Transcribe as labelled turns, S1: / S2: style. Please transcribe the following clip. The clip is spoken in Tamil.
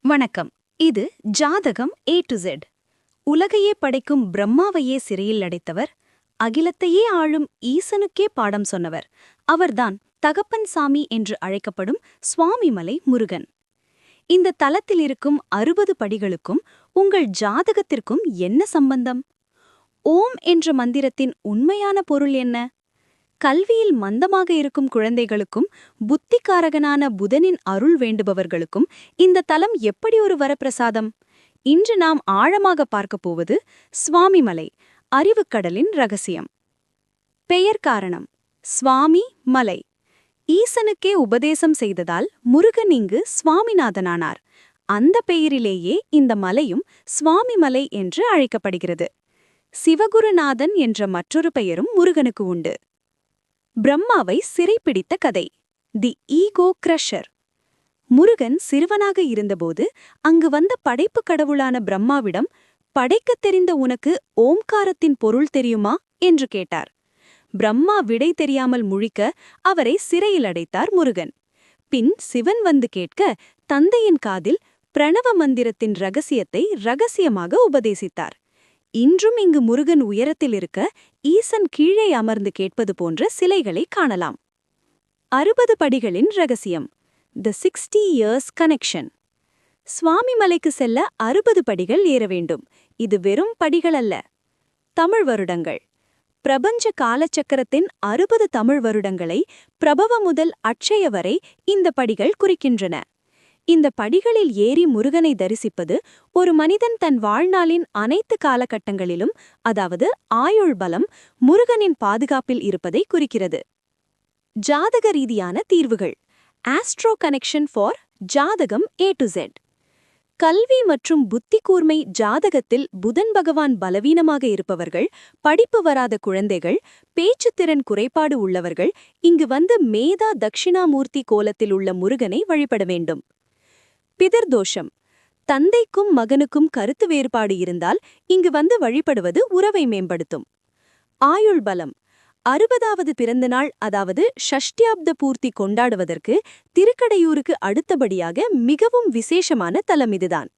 S1: வணக்கம். இது ஜாதகம் A to Z. உலகையே படைக்கும் பிரம்மாவையே சிறையில் அடைத்தவர், அகிலத்தையே ஆளும் ஈசனுக்கே பாடம் சொன்னவர். அவர்தான் தகப்பன் சாமி என்று அழைக்கப்படும் சுவாமிமலை முருகன். இந்த தலத்தில் இருக்கும் 60 படிகளுக்கும் உங்கள் ஜாதகத்திற்கும் என்ன சம்பந்தம்? ஓம் என்ற மந்திரத்தின் உண்மையான பொருள் என்ன? கல்வியில் மந்தமாக இருக்கும் குழந்தைகளுக்கும் புத்திகாரகனான புதனின் அருள் வேண்டுபவர்களுக்கும் இந்த தலம் எப்படி ஒரு வரப்பிரசாதம்? இன்று நாம் ஆழமாக பார்க்கப் போவது சுவாமிமலை, அறிவுக்கடலின் ரகசியம். பெயர் காரணம்: சுவாமி மலை. ஈசனுக்கே உபதேசம் செய்ததால் முருகன் இங்கு சுவாமிநாதனானார். அந்த பெயரிலேயே இந்த மலையும் சுவாமிமலை என்று அழைக்கப்படுகிறது. சிவகுருநாதன் என்ற மற்றொரு பெயரும் முருகனுக்கு உண்டு. பிரம்மாவை சிறைப்பிடித்த கதை: தி ஈகோ கிரஷர். முருகன் சிறுவனாக இருந்தபோது அங்கு வந்த படைப்பு கடவுளான பிரம்மாவிடம், படைக்கத் தெரிந்த உனக்கு ஓம்காரத்தின் பொருள் தெரியுமா என்று கேட்டார். பிரம்மா விடை தெரியாமல் முழிக்க அவரை சிறையில் அடைத்தார் முருகன். பின் சிவன் வந்து கேட்க தந்தையின் காதில் பிரணவ மந்திரத்தின் ரகசியத்தை ரகசியமாக உபதேசித்தார். இன்றும் இங்கு முருகன் உயரத்தில் இருக்க ஈசன் கீழே அமர்ந்து கேட்பது போன்ற சிலைகளை காணலாம். 60 படிகளின் ரகசியம்: தி 60 இயர்ஸ் கனெக்ஷன். சுவாமிமலைக்கு செல்ல 60 படிகள் ஏற வேண்டும். இது வெறும் படிகள் அல்ல, தமிழ் வருடங்கள். பிரபஞ்ச காலச்சக்கரத்தின் 60 தமிழ் வருடங்களை பிரபவ முதல் அட்சய வரை இந்த படிகள் குறிக்கின்றன. இந்த படிகளில் ஏறி முருகனை தரிசிப்பது ஒரு மனிதன் தன் வாழ்நாளின் அனைத்து காலகட்டங்களிலும், அதாவது ஆயுள் பலம், முருகனின் பாதுகாப்பில் இருப்பதை குறிக்கிறது. ஜாதக ரீதியான தீர்வுகள்: ஆஸ்ட்ரோ கனெக்ஷன் ஃபார் ஜாதகம் A to Z. கல்வி மற்றும் புத்தி கூர்மை ஜாதகத்தில் புதன் பகவான் பலவீனமாக இருப்பவர்கள், படிப்பு வராத குழந்தைகள், பேச்சுத்திறன் குறைபாடு உள்ளவர்கள் இங்கு வந்து மேதா தட்சிணாமூர்த்தி கோலத்தில் உள்ள முருகனை வழிபட வேண்டும். பிதர்தோஷம்: தந்தைக்கும் மகனுக்கும் கருத்து வேறுபாடு இருந்தால் இங்கு வந்து வழிபடுவது உறவை மேம்படுத்தும். ஆயுள் பலம்: 60வது பிறந்தநாள், அதாவது ஷஷ்டியாப்த பூர்த்தி கொண்டாடுவதற்கு திருக்கடையூருக்கு அடுத்தபடியாக மிகவும் விசேஷமான தலம் இதுதான்.